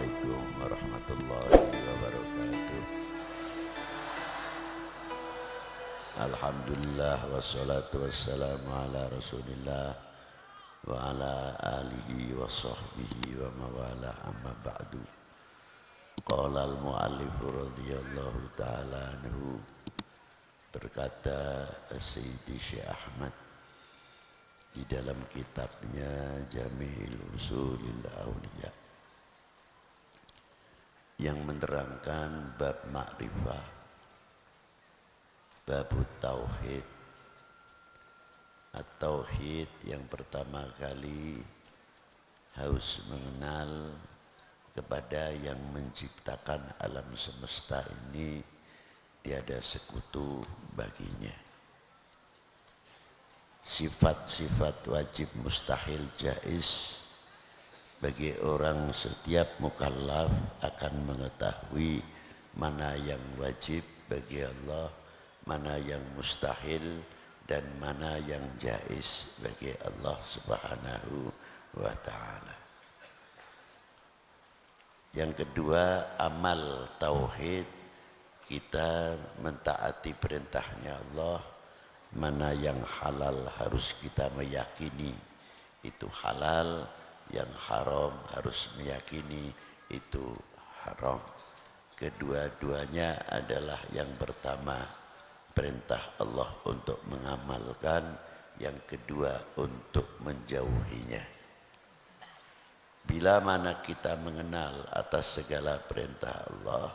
Assalamualaikum warahmatullahi wabarakatuh. Alhamdulillah wassalatu wassalamu ala rasulillah wa ala alihi wa sahbihi wa mawala amma ba'du. Qala al-mu'allif radhiyallahu ta'ala anhu, berkata Sayyidi Syekh Ahmad di dalam kitabnya Jami'il Usulil Awliya yang menerangkan bab makrifah, bab tauhid. At-tauhid yang pertama kali harus mengenal kepada yang menciptakan alam semesta ini, tiada sekutu baginya. Sifat-sifat wajib, mustahil, jaiz bagi orang setiap mukallaf akan mengetahui mana yang wajib bagi Allah, mana yang mustahil, dan mana yang jaiz bagi Allah Subhanahu wa ta'ala. Yang kedua, amal tauhid, kita mentaati perintahnya Allah. Mana yang halal harus kita meyakini itu halal, yang haram harus meyakini itu haram. Kedua-duanya adalah yang pertama perintah Allah untuk mengamalkan, yang kedua untuk menjauhinya. Bila mana kita mengenal atas segala perintah Allah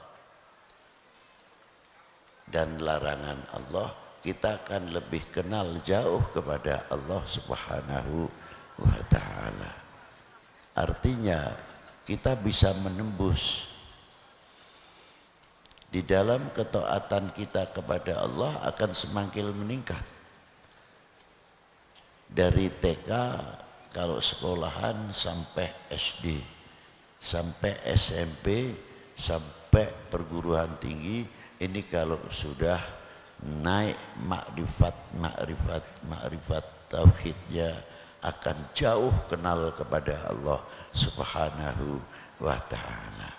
dan larangan Allah, kita akan lebih kenal jauh kepada Allah Subhanahu wa ta'ala. Artinya kita bisa menembus di dalam ketaatan kita kepada Allah akan semakin meningkat. Dari TK kalau sekolahan sampai SD, sampai SMP, sampai perguruan tinggi, ini kalau sudah naik makrifat tauhidnya akan jauh kenal kepada Allah Subhanahu wa ta'ala.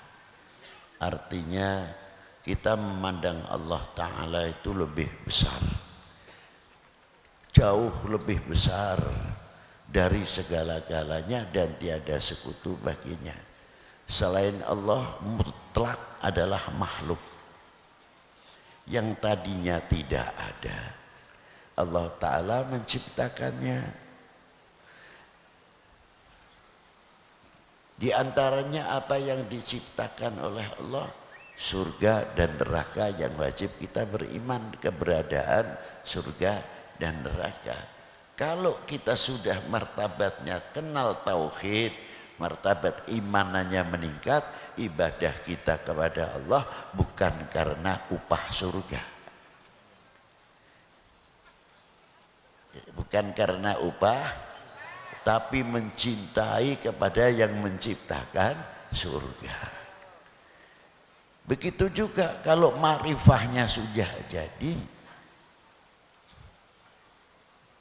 Artinya kita memandang Allah Ta'ala itu lebih besar, jauh lebih besar dari segala-galanya dan tiada sekutu baginya. Selain Allah mutlak adalah makhluk yang tadinya tidak ada. Allah Ta'ala menciptakannya. Di antaranya apa yang diciptakan oleh Allah? Surga dan neraka yang wajib kita beriman keberadaan surga dan neraka. Kalau kita sudah martabatnya kenal tauhid, martabat imanannya meningkat, ibadah kita kepada Allah bukan karena upah surga, bukan karena upah, tapi mencintai kepada yang menciptakan surga. Begitu juga kalau makrifahnya sudah jadi,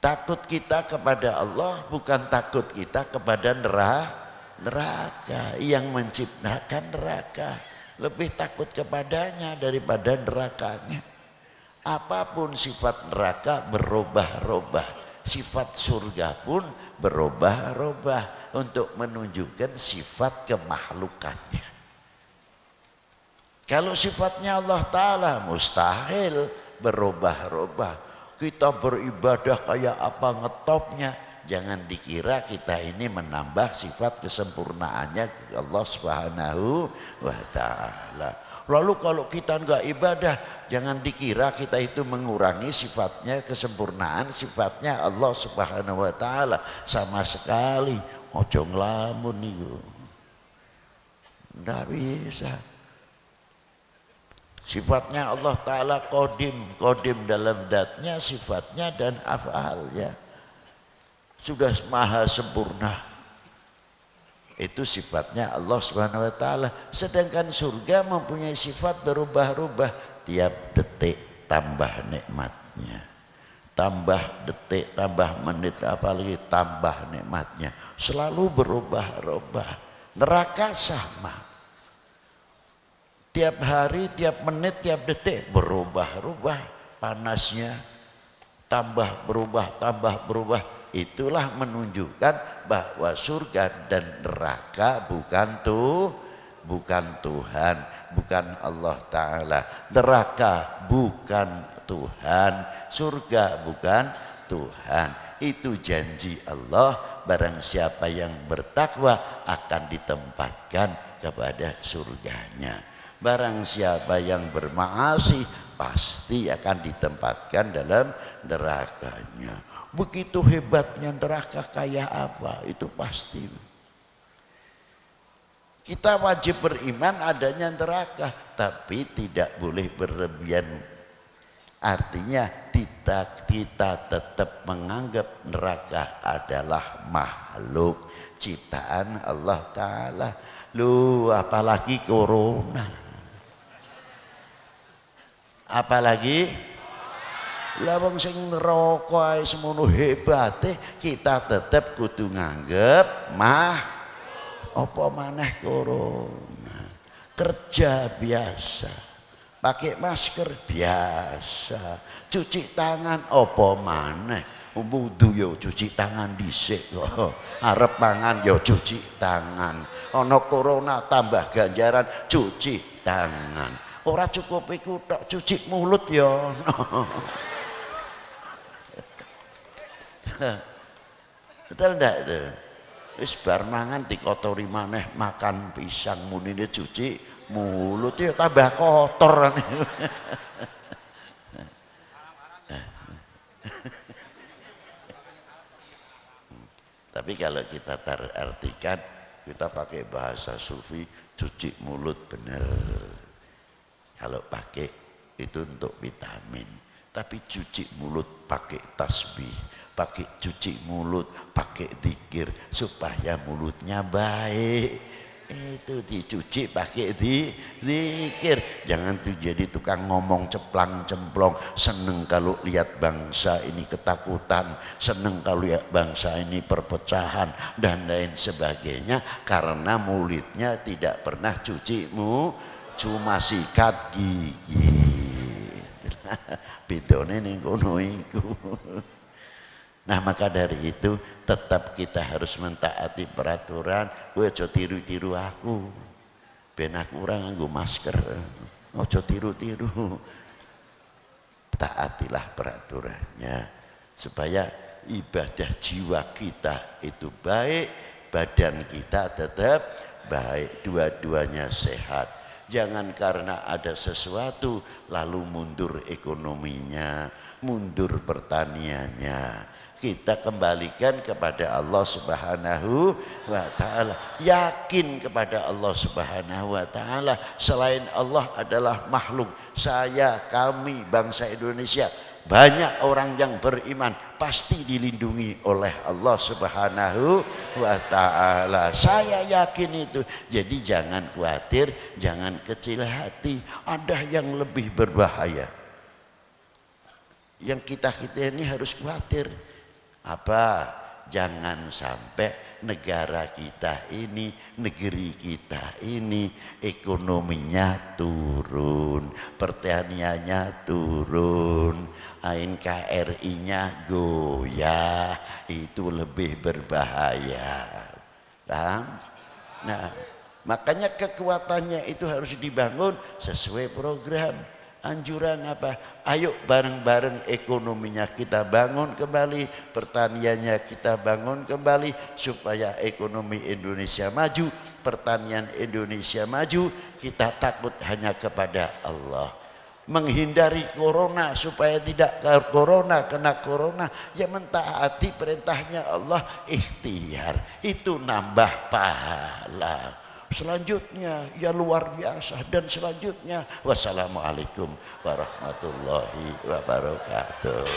takut kita kepada Allah bukan takut kita kepada neraka. Yang menciptakan neraka lebih takut kepadanya daripada nerakanya. Apapun sifat neraka berubah-ubah, sifat surga pun berubah-ubah untuk menunjukkan sifat kemakhlukannya. Kalau sifatnya Allah Ta'ala mustahil berubah-ubah. Kita beribadah kayak apa ngetopnya, jangan dikira kita ini menambah sifat kesempurnaannya Allah Subhanahu wa ta'ala. Lalu kalau kita enggak ibadah, jangan dikira kita itu mengurangi sifatnya kesempurnaan sifatnya Allah Subhanahu wa ta'ala. Sama sekali. Ojo ngelamun itu, enggak bisa. Sifatnya Allah Ta'ala kodim dalam zatnya, sifatnya dan af'alnya sudah maha sempurna. Itu sifatnya Allah Subhanahu wa ta'ala. Sedangkan surga mempunyai sifat berubah-ubah, tiap detik tambah nikmatnya, tambah detik, tambah menit, apalagi tambah nikmatnya, selalu berubah-ubah. Neraka sama, Tiap hari, tiap menit, tiap detik berubah-ubah panasnya, tambah berubah. Itulah menunjukkan bahwa surga dan neraka bukan Tuhan, bukan Allah Ta'ala. Neraka bukan Tuhan, surga bukan Tuhan. Itu janji Allah, barang siapa yang bertakwa akan ditempatkan kepada surganya. Barang siapa yang bermaasi pasti akan ditempatkan dalam nerakanya. Begitu hebatnya neraka kayak apa, itu pasti. Kita wajib beriman adanya neraka, tapi tidak boleh berlebihan. Artinya kita tetap menganggap neraka adalah makhluk ciptaan Allah Ta'ala. Lu apalagi corona, apalagi lawang sing neraka ae semono hebate, kita tetap kudu nganggep apa maneh corona. Kerja biasa, pakai masker biasa, cuci tangan apa maneh. Wudu yo cuci tangan dhisik kok. Arep pangan yo cuci tangan. Ana corona tambah ganjaran cuci tangan. Ora cukup iku tok, cuci mulut ya. Betul ndak itu? Wis bar mangan dikotori maneh, makan pisang munine cuci mulut ya tambah kotor. Tapi kalau kita artikan, kita pakai bahasa sufi, cuci mulut bener. Kalau pakai itu untuk vitamin, tapi cuci mulut pakai tasbih, pakai cuci mulut pakai zikir supaya mulutnya baik. Itu dicuci pakai zikir. Jangan tuh jadi tukang ngomong ceplang-cemplong, seneng kalau lihat bangsa ini ketakutan, seneng kalau lihat bangsa ini perpecahan dan lain sebagainya, karena mulutnya tidak pernah cuma sikat gigi. Bedone ning kono iku. Nah, maka dari itu tetap kita harus mentaati peraturan. Kowe aja tiru-tiru aku. Ben aku ora nganggo masker. Aja tiru-tiru. Taatilah peraturannya supaya ibadah jiwa kita itu baik, badan kita tetap baik, dua-duanya sehat. Jangan karena ada sesuatu lalu mundur ekonominya, mundur pertaniannya. Kita kembalikan kepada Allah Subhanahu wa Ta'ala. Yakin kepada Allah Subhanahu wa Ta'ala. Selain Allah adalah makhluk. Saya, kami, bangsa Indonesia, banyak orang yang beriman pasti dilindungi oleh Allah Subhanahu wa Ta'ala. Saya yakin itu. Jadi jangan khawatir, jangan kecil hati. Ada yang lebih berbahaya. Yang kita ini harus khawatir. Apa? Jangan sampai negara kita ini, negeri kita ini ekonominya turun, pertaniannya turun, NKRI-nya goyah, itu lebih berbahaya. Paham? Nah, makanya kekuatannya itu harus dibangun sesuai program. Anjuran apa? Ayo bareng-bareng ekonominya kita bangun kembali, pertaniannya kita bangun kembali supaya ekonomi Indonesia maju, pertanian Indonesia maju. Kita takut hanya kepada Allah. Menghindari corona supaya tidak kena corona, ya mentaati perintahnya Allah, ikhtiar, itu nambah pahala. Selanjutnya ya luar biasa. Dan selanjutnya wassalamualaikum warahmatullahi wabarakatuh.